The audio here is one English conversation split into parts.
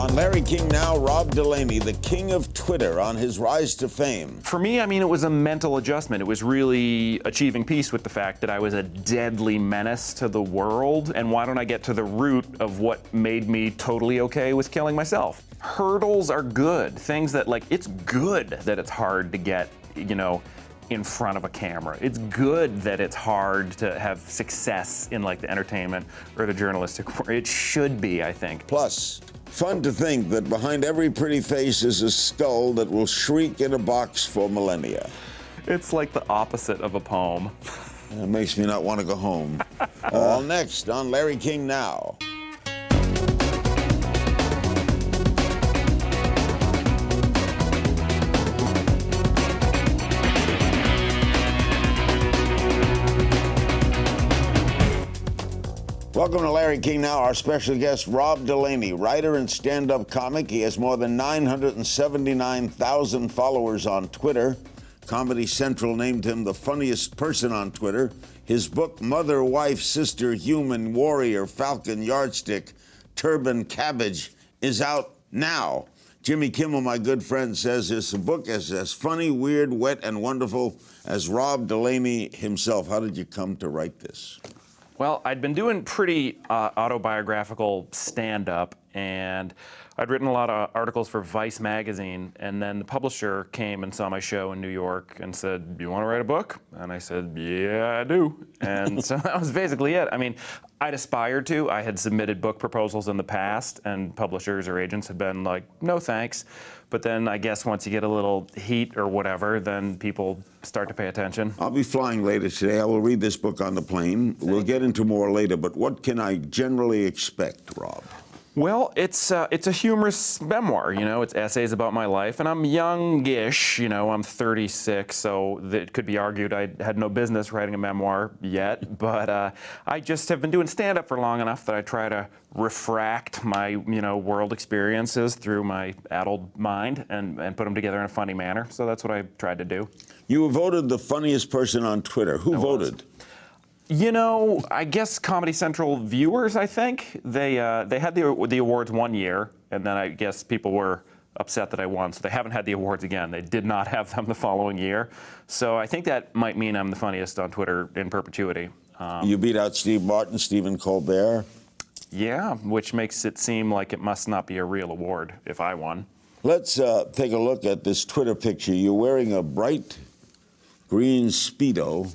On Larry King Now, Rob Delaney, the king of Twitter, on his rise to fame. For me, I mean, it was a mental adjustment. It was really achieving peace with the fact that I was a deadly menace to the world, and why don't I get to the root of what made me totally okay with killing myself? Hurdles are good. Things that, like, it's good that it's hard to get, you know, in front of a camera. It's good that it's hard to have success in, like, the entertainment or the journalistic world. It should be, I think. Plus, fun to think that behind every pretty face is a skull that will shriek in a box for millennia. It's like the opposite of a poem. It makes me not want to go home. All next on Larry King Now. Welcome to Larry King Now. Our special guest, Rob Delaney, writer and stand-up comic. He has more than 979,000 followers on Twitter. Comedy Central named him the funniest person on Twitter. His book, Mother, Wife, Sister, Human, Warrior, Falcon, Yardstick, Turban, Cabbage, is out now. Jimmy Kimmel, my good friend, says this book is as funny, weird, wet, and wonderful as Rob Delaney himself. How did you come to write this? Well, I'd been doing pretty autobiographical stand-up, and I'd written a lot of articles for Vice magazine, and then the publisher came and saw my show in New York and said, "Do you want to write a book?" And I said, "Yeah, I do." And so that was basically it. I mean, I'd aspired to. I had submitted book proposals in the past, and publishers or agents had been like, "No, thanks." But then I guess once you get a little heat or whatever, then people start to pay attention. I'll be flying later today. I will read this book on the plane. We'll get into more later, but what can I generally expect, Rob? Well, it's a humorous memoir, you know. It's essays about my life, and I'm youngish, you know. I'm 36, so it could be argued I had no business writing a memoir yet. But I just have been doing stand-up for long enough that I try to refract my, you know, world experiences through my addled mind and put them together in a funny manner. So that's what I tried to do. You were voted the funniest person on Twitter. Who voted? You know, I guess Comedy Central viewers, I think. They had the awards one year, and then I guess people were upset that I won, so they haven't had the awards again. They did not have them the following year. So I think that might mean I'm the funniest on Twitter in perpetuity. You beat out Steve Martin, Stephen Colbert. Yeah, which makes it seem like it must not be a real award if I won. Let's take a look at this Twitter picture. You're wearing a bright green Speedo.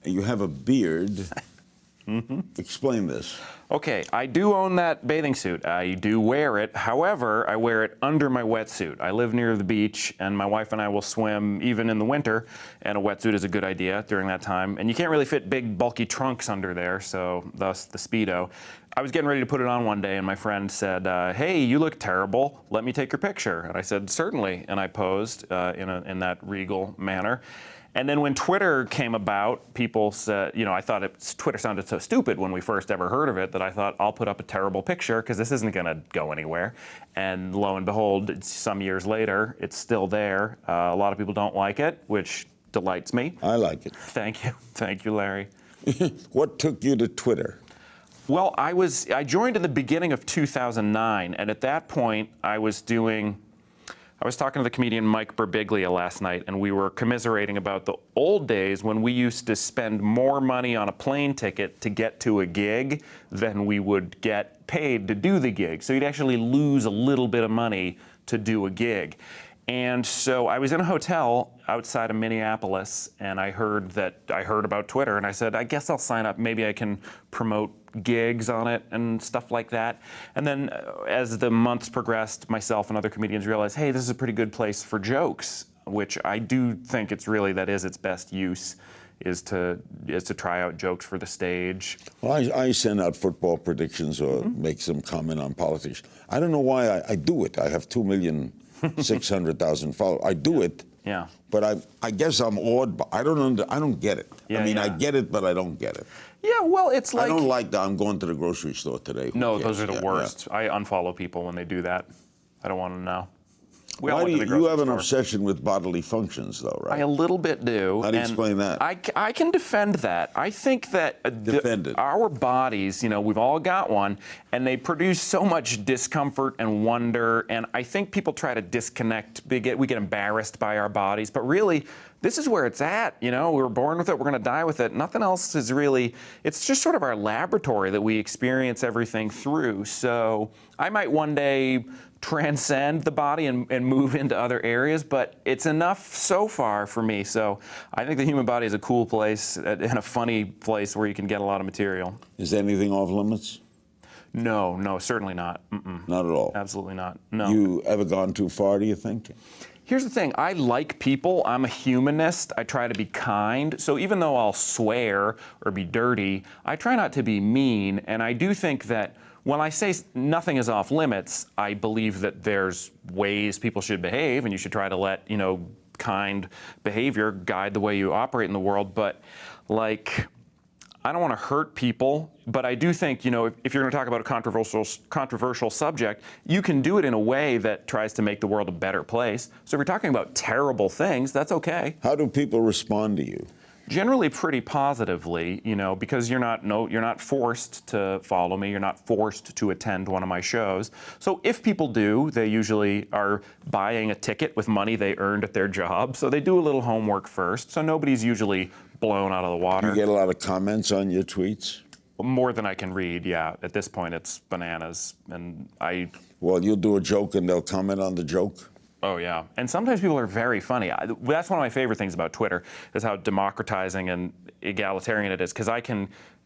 You have a beard. Mm-hmm. Explain this. Okay, I do own that bathing suit. I do wear it. However, I wear it under my wetsuit. I live near the beach, and my wife and I will swim even in the winter, and a wetsuit is a good idea during that time. And you can't really fit big, bulky trunks under there, so thus the Speedo. I was getting ready to put it on one day, and my friend said, "Hey, you look terrible. Let me take your picture." And I said, "Certainly." And I posed in that regal manner. And then when Twitter came about, people said, you know, I thought Twitter sounded so stupid when we first ever heard of it that I thought, I'll put up a terrible picture because this isn't going to go anywhere. And lo and behold, some years later, it's still there. A lot of people don't like it, which delights me. I like it. Thank you. Thank you, Larry. What took you to Twitter? Well, I joined in the beginning of 2009, and at that point, I was talking to the comedian Mike Birbiglia last night, and we were commiserating about the old days when we used to spend more money on a plane ticket to get to a gig than we would get paid to do the gig. So you'd actually lose a little bit of money to do a gig. And so I was in a hotel outside of Minneapolis, and I heard about Twitter, and I said, I guess I'll sign up. Maybe I can promote gigs on it and stuff like that. And then as the months progressed, myself and other comedians realized, hey, this is a pretty good place for jokes, which I do think that is its best use, is to try out jokes for the stage. Well, I send out football predictions or make some comment on politics. I don't know why I do it. I have 2,600,000 followers. I do it. Yeah. But I guess I'm awed. I don't get it. Yeah, I mean, yeah. I get it, but I don't get it. Yeah, well, it's like... I don't like that. I'm going to the grocery store today. No, those are the worst. Yeah. I unfollow people when they do that. I don't want to know. We all Why went do to the you grocery have an store. obsession with bodily functions, though, right? I a little bit do. How do you and explain that? I can defend that. I think that Defend it. our bodies, we've all got one, and they produce so much discomfort and wonder. And I think people try to disconnect. We get embarrassed by our bodies, but really, this is where it's at. We were born with it. We're going to die with it. Nothing else is really. It's just sort of our laboratory that we experience everything through. So I might one day transcend the body and move into other areas, but it's enough so far for me. So I think the human body is a cool place and a funny place where you can get a lot of material. Is anything off limits? No, certainly not. Not at all. Absolutely not. No. You ever gone too far, do you think? Here's the thing. I like people. I'm a humanist. I try to be kind. So even though I'll swear or be dirty, I try not to be mean. And I do think that when I say nothing is off limits, I believe that there's ways people should behave, and you should try to let, kind behavior guide the way you operate in the world. But, I don't want to hurt people, but I do think, if you're going to talk about a controversial subject, you can do it in a way that tries to make the world a better place. So if you're talking about terrible things, that's okay. How do people respond to you? Generally pretty positively, because you're not forced to follow me, you're not forced to attend one of my shows. So if people do, they usually are buying a ticket with money they earned at their job. So they do a little homework first. So nobody's usually blown out of the water. You get a lot of comments on your tweets? More than I can read, yeah. At this point, it's bananas. Well, you'll do a joke and they'll comment on the joke? Oh, yeah. And sometimes people are very funny. That's one of my favorite things about Twitter, is how democratizing and egalitarian it is. Because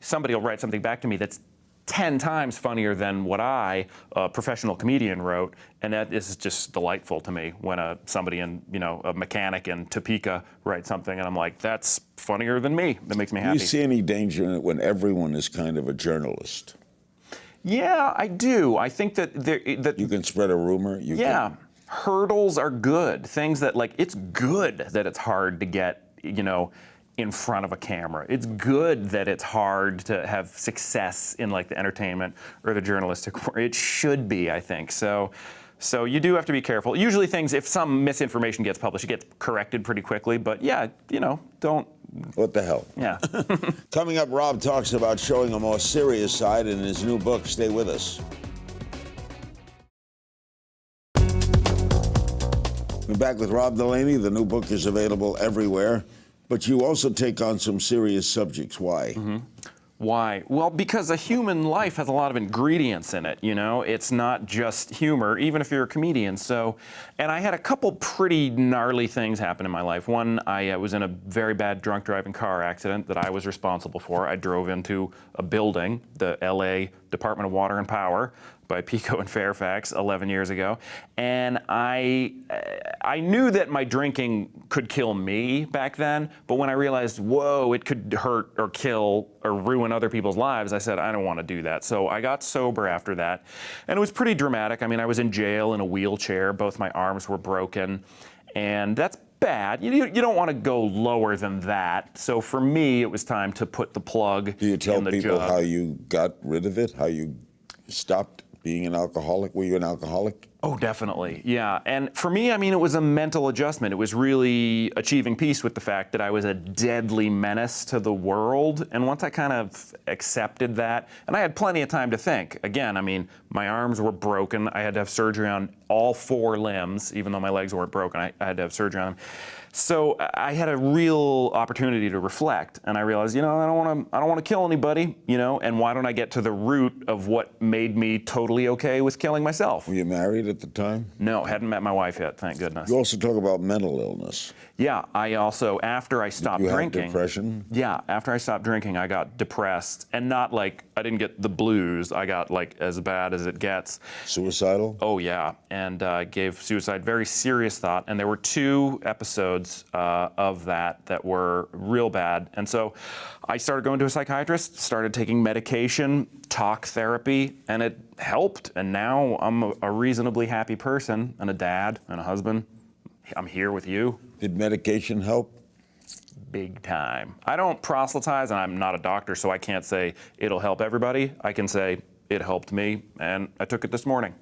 somebody will write something back to me that's 10 times funnier than what a professional comedian, wrote. And that is just delightful to me when somebody a mechanic in Topeka writes something and I'm like, that's funnier than me. That makes me happy. Do you see any danger in it when everyone is kind of a journalist? Yeah, I do. I think that you can spread a rumor. Hurdles are good. Things that, it's good that it's hard to get, in front of a camera. It's good that it's hard to have success in, the entertainment or the journalistic world. It should be, I think. So you do have to be careful. Usually if some misinformation gets published, it gets corrected pretty quickly. But yeah, don't. What the hell? Yeah. Coming up, Rob talks about showing a more serious side in his new book. Stay with us. We're back with Rob Delaney. The new book is available everywhere, but you also take on some serious subjects. Why? Mm-hmm. Why? Well, because a human life has a lot of ingredients in it, It's not just humor, even if you're a comedian. And I had a couple pretty gnarly things happen in my life. One, I was in a very bad drunk driving car accident that I was responsible for. I drove into a building, the LA Department of Water and Power, by Pico and Fairfax 11 years ago. And I knew that my drinking could kill me back then, but when I realized, whoa, it could hurt or kill or ruin other people's lives, I said, I don't want to do that. So I got sober after that. And it was pretty dramatic. I mean, I was in jail in a wheelchair. Both my arms were broken. And that's bad. You don't want to go lower than that. So for me, it was time to put the plug in the jug. Do you tell people how you got rid of it, how you stopped being an alcoholic? Were you an alcoholic? Oh, definitely. Yeah. And for me, I mean, it was a mental adjustment. It was really achieving peace with the fact that I was a deadly menace to the world. And once I kind of accepted that, and I had plenty of time to think. Again, I mean, my arms were broken. I had to have surgery on all 4 limbs, even though my legs weren't broken. I had to have surgery on them. So I had a real opportunity to reflect, and I realized, I don't want to kill anybody, and why don't I get to the root of what made me totally okay with killing myself? Were you married at the time? No, hadn't met my wife yet, thank goodness. You also talk about mental illness. Yeah, I also, after I stopped drinking. You had depression? Yeah, after I stopped drinking, I got depressed, and not I didn't get the blues, I got as bad as it gets. Suicidal? Oh yeah, and gave suicide very serious thought, and there were 2 episodes of that were real bad. And so I started going to a psychiatrist, started taking medication, talk therapy, and it helped. And now I'm a reasonably happy person and a dad and a husband. I'm here with you. Did medication help? Big time. I don't proselytize, and I'm not a doctor, so I can't say it'll help everybody. I can say it helped me, and I took it this morning.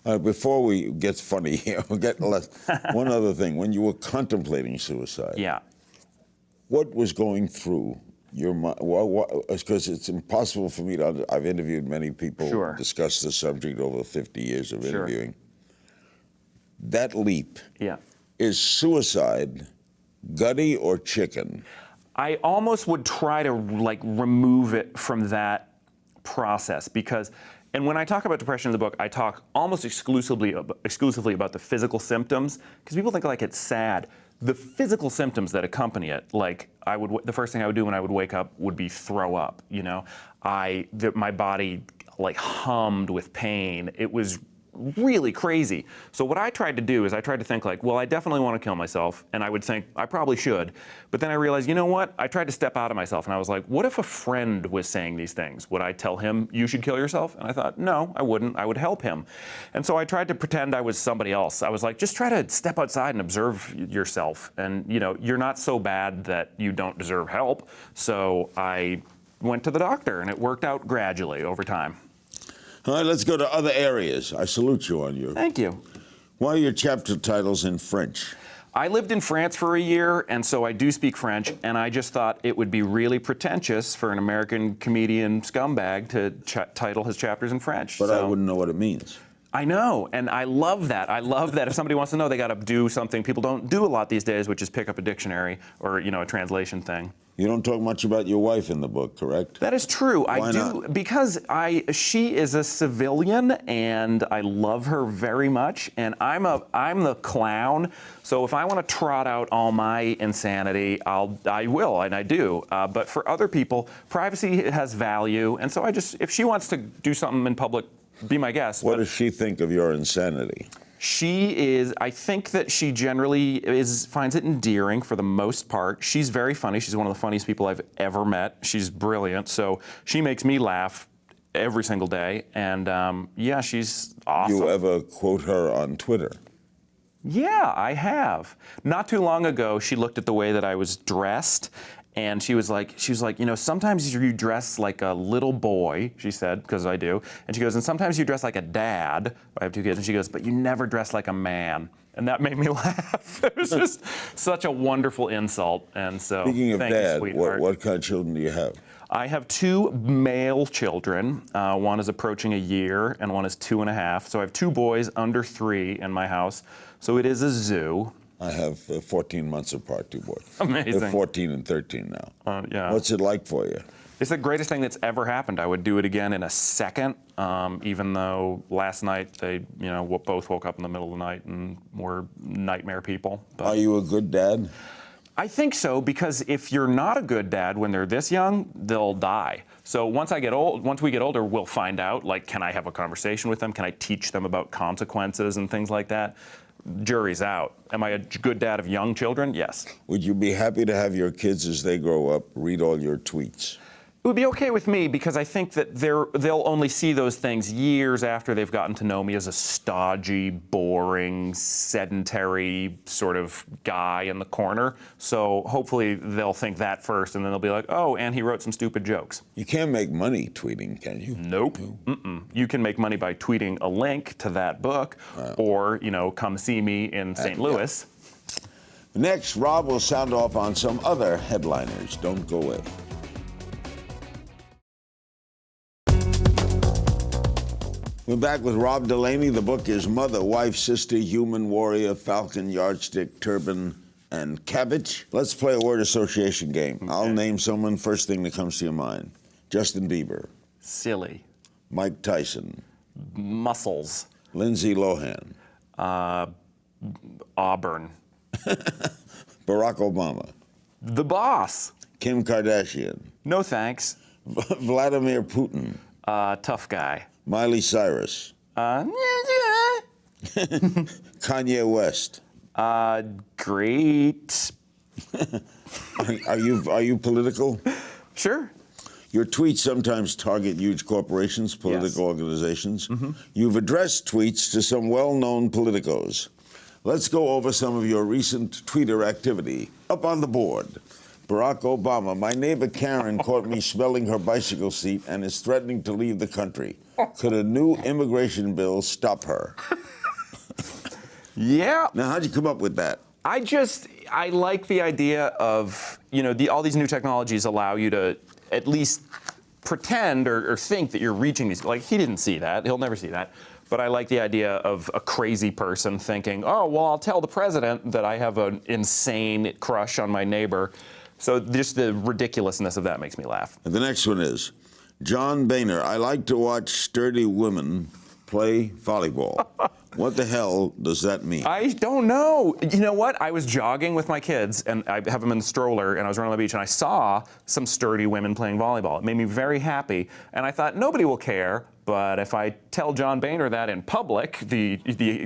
Before we get funny here, we'll get less. One other thing. When you were contemplating suicide, Yeah. what was going through your mind? Because it's impossible for me to. I've interviewed many people, Sure. discussed the subject over 50 years of Sure. interviewing. That leap, Yeah. is suicide gutty or chicken? I almost would try to like remove it from that process because, and when I talk about depression in the book, I talk almost exclusively about the physical symptoms because people think like it's sad. The physical symptoms that accompany it, like the first thing I would do when I would wake up would be throw up. You know, my body like hummed with pain. It was really crazy. So what I tried to do is I tried to think like, well, I definitely want to kill myself, and I would think I probably should. But then I realized, you know what? I tried to step out of myself, and I was like, what if a friend was saying these things? Would I tell him you should kill yourself? And I thought, no, I wouldn't. I would help him. And so I tried to pretend I was somebody else. I was like, just try to step outside and observe yourself, and you know, you're not so bad that you don't deserve help. So I went to the doctor, and it worked out gradually over time. All right, let's go to other areas. I salute you on your. Thank you. Why are your chapter titles in French? I lived in France for a year, and so I do speak French, and I just thought it would be really pretentious for an American comedian scumbag to title his chapters in French. But I wouldn't know what it means. I know, and I love that. I love that if somebody wants to know, they got to do something people don't do a lot these days, which is pick up a dictionary or, you know, a translation thing. You don't talk much about your wife in the book, correct? That is true. Why I do not? because she is a civilian and I love her very much, and I'm the clown. So if I want to trot out all my insanity, I will, and I do. But for other people, privacy has value, and so if she wants to do something in public, be my guest. What does she think of your insanity? I think that she generally finds it endearing for the most part. She's very funny. She's one of the funniest people I've ever met. She's brilliant. So she makes me laugh every single day. And yeah, she's awesome. You ever quote her on Twitter? Yeah, I have. Not too long ago, she looked at the way that I was dressed. And she was like, you know, sometimes you dress like a little boy, she said, because I do. And she goes, and sometimes you dress like a dad. I have two kids. And she goes, but you never dress like a man. And that made me laugh. It was just such a wonderful insult. And so, Speaking of thank dad, you, sweetheart. what kind of children do you have? I have two male children. One is approaching a year, and one is 2.5. So I have two boys under 3 in my house. So it is a zoo. I have 14 months apart, two boys. Amazing. They're 14 and 13 now. Yeah. What's it like for you? It's the greatest thing that's ever happened. I would do it again in a second, even though last night they, you know, both woke up in the middle of the night and were nightmare people. But Are you a good dad? I think so, because if you're not a good dad when they're this young, they'll die. So once we get older, we'll find out, like, can I have a conversation with them? Can I teach them about consequences and things like that? Jury's out. Am I a good dad of young children? Yes. Would you be happy to have your kids, as they grow up, read all your tweets? It would be okay with me, because I think that they'll only see those things years after they've gotten to know me as a stodgy, boring, sedentary sort of guy in the corner. So hopefully they'll think that first, and then they'll be like, oh, and he wrote some stupid jokes. You can't make money tweeting, can you? Nope. Mm-mm. You can make money by tweeting a link to that book, or, you know, come see me in St. Louis. Yeah. Next, Rob will sound off on some other headliners. Don't go away. We're back with Rob Delaney. The book is Mother, Wife, Sister, Human Warrior, Falcon, Yardstick, Turban, and Cabbage. Let's play a word association game. Okay. I'll name someone, first thing that comes to your mind. Justin Bieber. Silly. Mike Tyson. Muscles. Lindsay Lohan. Auburn. Barack Obama. The boss. Kim Kardashian. No thanks. Vladimir Putin. Tough guy. Miley Cyrus. Kanye West. Great. Are you political? Sure. Your tweets sometimes target huge corporations, political organizations. Mm-hmm. You've addressed tweets to some well-known politicos. Let's go over some of your recent tweeter activity. Up on the board, Barack Obama, my neighbor Karen caught me smelling her bicycle seat and is threatening to leave the country. Could a new immigration bill stop her? Yeah. Now, how'd you come up with that? I like the idea of, all these new technologies allow you to at least pretend or think that you're reaching these. Like, he didn't see that. He'll never see that. But I like the idea of a crazy person thinking, oh, well, I'll tell the president that I have an insane crush on my neighbor. So just the ridiculousness of that makes me laugh. And the next one is, John Boehner, I like to watch sturdy women play volleyball. What the hell does that mean? I don't know. You know what? I was jogging with my kids, and I have them in the stroller, and I was running on the beach, and I saw some sturdy women playing volleyball. It made me very happy, and I thought, nobody will care, but if I tell John Boehner that in public, the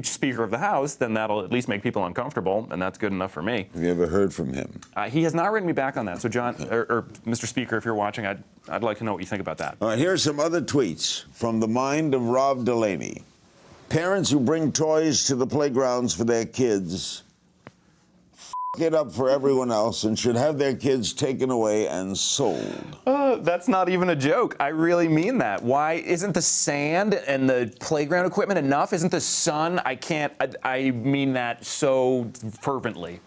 Speaker of the House, then that'll at least make people uncomfortable, and that's good enough for me. Have you ever heard from him? He has not written me back on that, so John, or Mr. Speaker, if you're watching, I'd like to know what you think about that. All right, here are some other tweets from the mind of Rob Delaney. Parents who bring toys to the playgrounds for their kids f it up for everyone else and should have their kids taken away and sold. That's not even a joke. I really mean that. Why isn't the sand and the playground equipment enough? Isn't the sun? I mean that so fervently.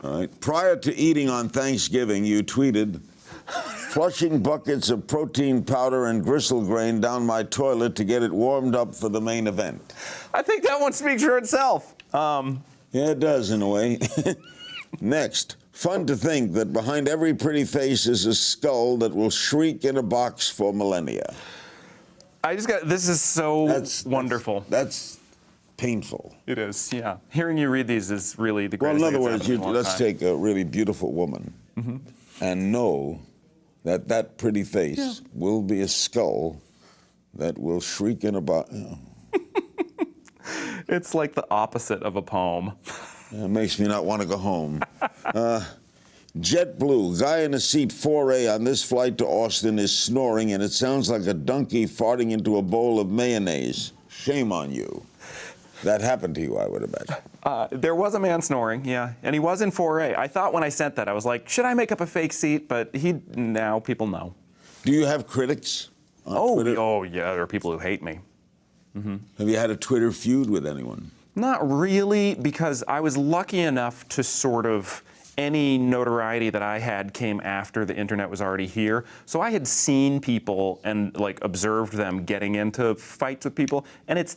All right. Prior to eating on Thanksgiving, you tweeted, flushing buckets of protein powder and gristle grain down my toilet to get it warmed up for the main event. I think that one speaks for itself. Yeah, it does in a way. Next, fun to think that behind every pretty face is a skull that will shriek in a box for millennia. This is so wonderful. That's painful. It is, yeah. Hearing you read these is really the greatest thing. thing. Well, in other words, let's take a really beautiful woman and know that pretty face will be a skull that will shriek in a box. It's like the opposite of a poem. It makes me not want to go home. JetBlue, guy in a seat 4A on this flight to Austin is snoring, and it sounds like a donkey farting into a bowl of mayonnaise. Shame on you. That happened to you, I would imagine. There was a man snoring, yeah, and he was in 4A. I thought when I sent that, I was like, should I make up a fake seat? But now people know. Do you have critics on Twitter? Oh, yeah, there are people who hate me. Have you had a Twitter feud with anyone? Not really, because I was lucky enough to sort of, any notoriety that I had came after the internet was already here. So I had seen people and observed them getting into fights with people, and it's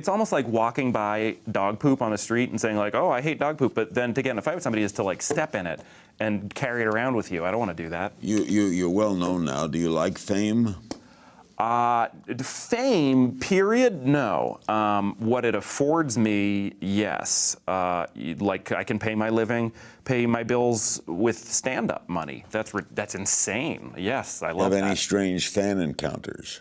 almost like walking by dog poop on the street and saying oh, I hate dog poop, but then to get in a fight with somebody is to step in it and carry it around with you. I don't want to do that. You're well known now. Do you like fame? Fame, period, no. What it affords me, yes. I can pay my living, pay my bills with stand-up money. That's insane. Yes, I love that. Have any strange fan encounters?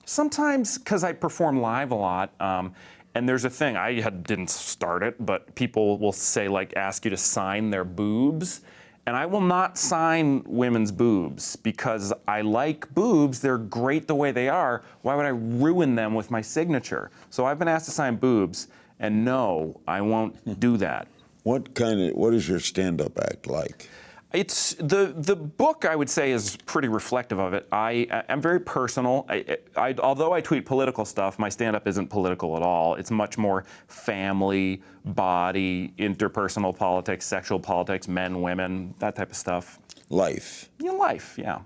Sometimes, because I perform live a lot, and there's a thing, didn't start it, but people will say, ask you to sign their boobs. And I will not sign women's boobs because I like boobs. They're great the way they are. Why would I ruin them with my signature? So I've been asked to sign boobs, and no, I won't do that. What is your stand-up act like? It's the book, I would say, is pretty reflective of it. I'm very personal. Although I tweet political stuff, my stand-up isn't political at all. It's much more family, body, interpersonal politics, sexual politics, men, women, that type of stuff. Life. Yeah, life. Yeah.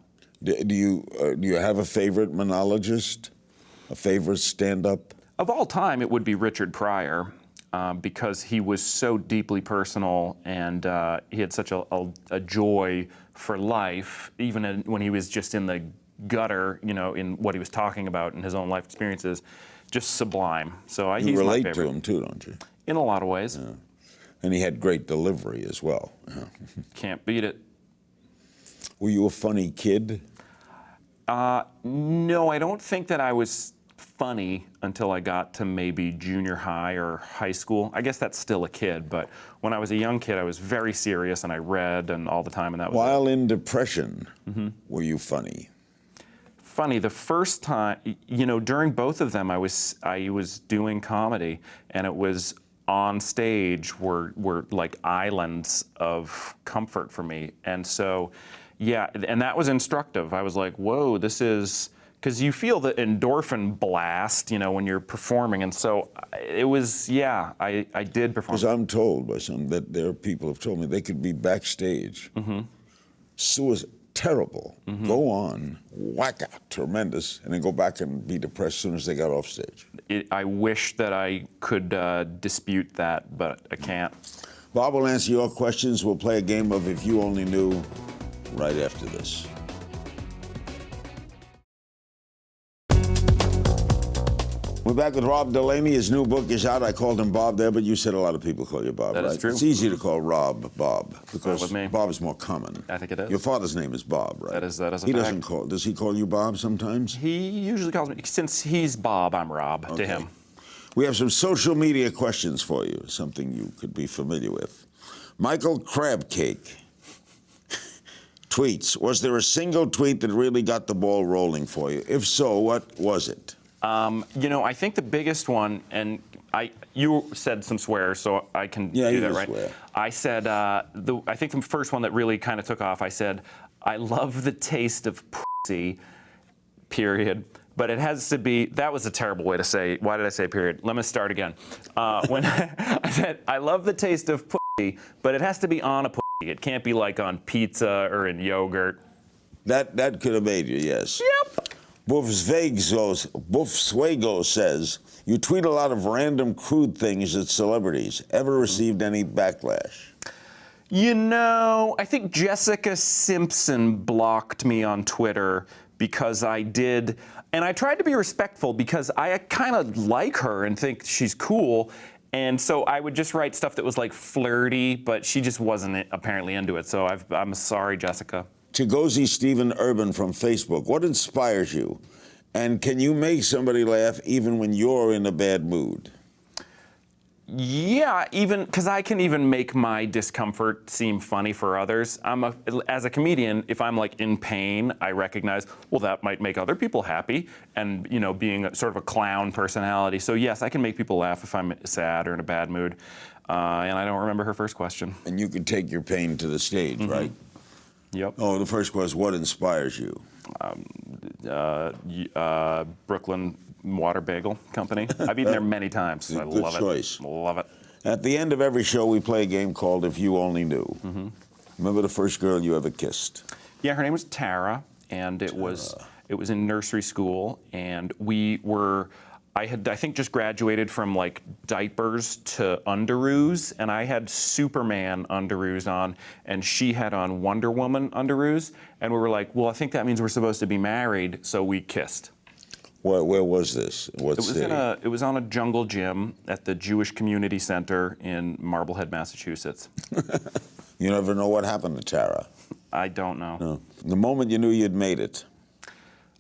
Do you have a favorite monologist? A favorite stand-up? Of all time, it would be Richard Pryor. Because he was so deeply personal and he had such a joy for life, even when he was just in the gutter, in what he was talking about in his own life experiences, just sublime. So he's my favorite. You relate to him too, don't you? In a lot of ways. Yeah. And he had great delivery as well. Yeah. Can't beat it. Were you a funny kid? No, I don't think that I was funny until I got to maybe junior high or high school. I guess that's still a kid, but when I was a young kid, I was very serious and I read and all the time, and that was While in depression, were you funny? Funny, the first time, during both of them, I was doing comedy, and it was on stage were like islands of comfort for me. And so, yeah, and that was instructive. I was like, whoa, this is, because you feel the endorphin blast, you know, when you're performing. And so it was, yeah, I did perform. Because I'm told by some that there are people who have told me they could be backstage. Terrible. Go on, whack out, tremendous, and then go back and be depressed as soon as they got off stage. I wish that I could dispute that, but I can't. Bob will answer your questions. We'll play a game of If You Only Knew right after this. We're back with Rob Delaney. His new book is out. I called him Bob there, but you said a lot of people call you Bob, that right? That is true. It's easy to call Rob Bob because with me. Bob is more common. I think it is. Your father's name is Bob, right? That is a He fact. doesn't call. Does he call you Bob sometimes? He usually calls me, since he's Bob, I'm Rob to him. We have some social media questions for you, something you could be familiar with. Michael Crabcake tweets, was there a single tweet that really got the ball rolling for you? If so, what was it? You know, I think the biggest one, and you said some swears, so I can do that, right? Swear. I said, I think the first one that really kind of took off, I said, I love the taste of pussy, period. But it has to be, that was a terrible way to say, why did I say period? Let me start again. When I said, I love the taste of pussy, but it has to be on a pussy. It can't be like on pizza or in yogurt. That could have made you, yes. Yep. Buffswago says, you tweet a lot of random crude things at celebrities. Ever received any backlash? You know, I think Jessica Simpson blocked me on Twitter because I did, and I tried to be respectful because I kind of like her and think she's cool. And so I would just write stuff that was like flirty, but she just wasn't apparently into it. So I'm sorry, Jessica. Chigozi Stephen Urban from Facebook, what inspires you? And can you make somebody laugh even when you're in a bad mood? Yeah, even because I can even make my discomfort seem funny for others. As a comedian, if I'm like in pain, I recognize, well, that might make other people happy, and you know, being sort of a clown personality. So yes, I can make people laugh if I'm sad or in a bad mood. And I don't remember her first question. And you can take your pain to the stage, right? Yep. Oh, the first question, what inspires you? Brooklyn Water Bagel Company. I've eaten there many times. So I love it. Good choice. Love it. At the end of every show, we play a game called If You Only Knew. Remember the first girl you ever kissed? Yeah, her name was Tara, and it was in nursery school, and I think just graduated from like diapers to underoos, and I had Superman underoos on, and she had on Wonder Woman underoos, and we were like, well, I think that means we're supposed to be married, so we kissed. Where was this? What city? It was on a jungle gym at the Jewish Community Center in Marblehead, Massachusetts. You never know what happened to Tara. I don't know. No. The moment you knew you'd made it.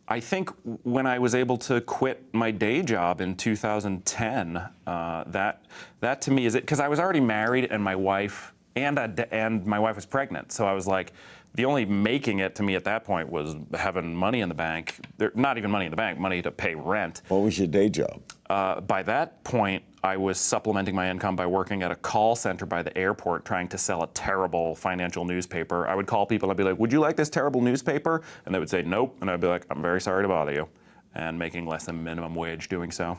I think when I was able to quit my day job in 2010, that to me is it, because I was already married and my wife was pregnant. So I was like, the only making it to me at that point was having money in the bank. Not even money in the bank, money to pay rent. What was your day job? By that point, I was supplementing my income by working at a call center by the airport trying to sell a terrible financial newspaper. I would call people and I'd be like, would you like this terrible newspaper? And they would say, nope. And I'd be like, I'm very sorry to bother you. And making less than minimum wage doing so.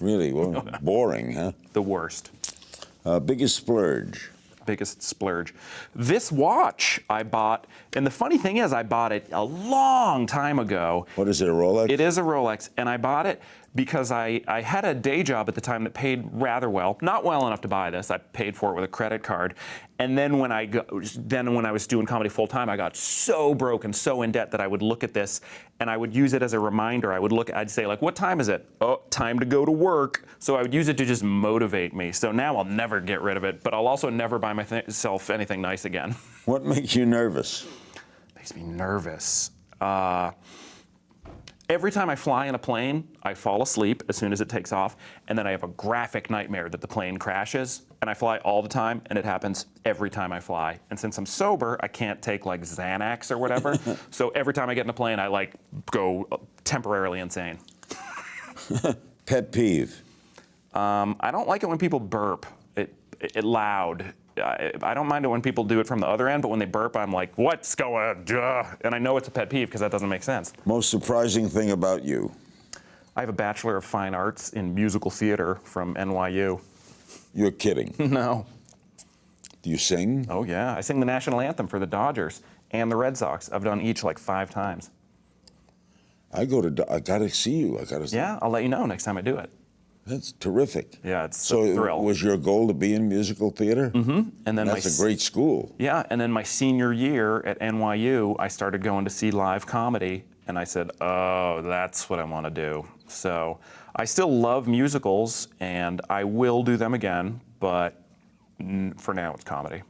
Really? Well, boring, huh? The worst. Biggest splurge? Biggest splurge. This watch I bought, and the funny thing is I bought it a long time ago. What is it, a Rolex? It is a Rolex, and I bought it because I had a day job at the time that paid rather well. Not well enough to buy this. I paid for it with a credit card. And then when I was doing comedy full time, I got so broke and so in debt that I would look at this and I would use it as a reminder. I'd say like, what time is it? Oh, time to go to work. So I would use it to just motivate me. So now I'll never get rid of it, but I'll also never buy myself anything nice again. What makes you nervous? Makes me nervous. Every time I fly in a plane, I fall asleep as soon as it takes off, and then I have a graphic nightmare that the plane crashes, and I fly all the time, and it happens every time I fly. And since I'm sober, I can't take like Xanax or whatever, so every time I get in a plane, I like go temporarily insane. Pet peeve? I don't like it when people burp. loud. I don't mind it when people do it from the other end, but when they burp, I'm like, what's going on? And I know it's a pet peeve because that doesn't make sense. Most surprising thing about you? I have a Bachelor of Fine Arts in Musical Theater from NYU. You're kidding. No. Do you sing? Oh, yeah. I sing the national anthem for the Dodgers and the Red Sox. I've done each like 5 times. I gotta see you. Yeah, I'll let you know next time I do it. That's terrific. Yeah, it's so a thrill. Was your goal to be in musical theater? Mm-hmm. And then that's a great school. Yeah, and then my senior year at NYU, I started going to see live comedy, and I said, oh, that's what I want to do. So I still love musicals, and I will do them again, but for now it's comedy.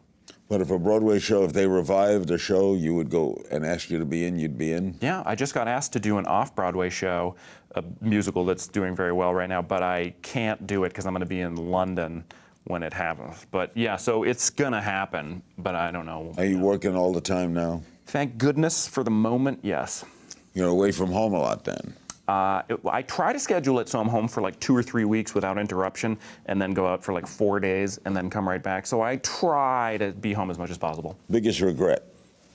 But if a Broadway show, if they revived a show, you would go and ask you to be in, you'd be in? Yeah, I just got asked to do an off-Broadway show, a musical that's doing very well right now, but I can't do it because I'm going to be in London when it happens. But yeah, so it's going to happen, but I don't know. Are you working all the time now? Thank goodness for the moment, yes. You're away from home a lot then? I try to schedule it so I'm home for like 2 or 3 weeks without interruption, and then go out for like 4 days, and then come right back. So I try to be home as much as possible. Biggest regret?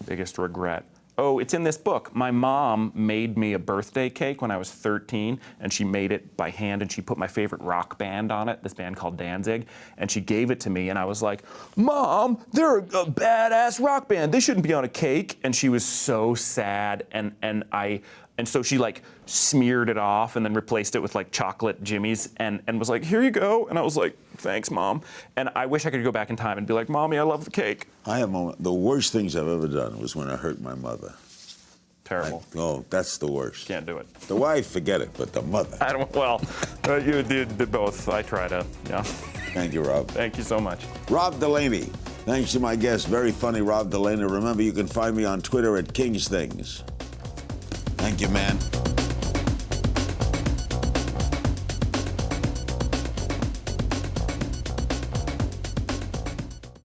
Biggest regret. Oh, it's in this book. My mom made me a birthday cake when I was 13, and she made it by hand, and she put my favorite rock band on it, this band called Danzig, and she gave it to me, and I was like, Mom, they're a badass rock band. They shouldn't be on a cake. And she was so sad, and so she like smeared it off and then replaced it with like chocolate jimmies and was like, here you go. And I was like, thanks, Mom. And I wish I could go back in time and be like, Mommy, I love the cake. I have the worst things I've ever done was when I hurt my mother. Terrible. Oh, that's the worst. Can't do it. The wife, forget it, but the mother. You did both. I try to, yeah. Thank you, Rob. Thank you so much. Rob Delaney. Thanks to my guest, very funny Rob Delaney. Remember, you can find me on Twitter at King's Things. Thank you, man.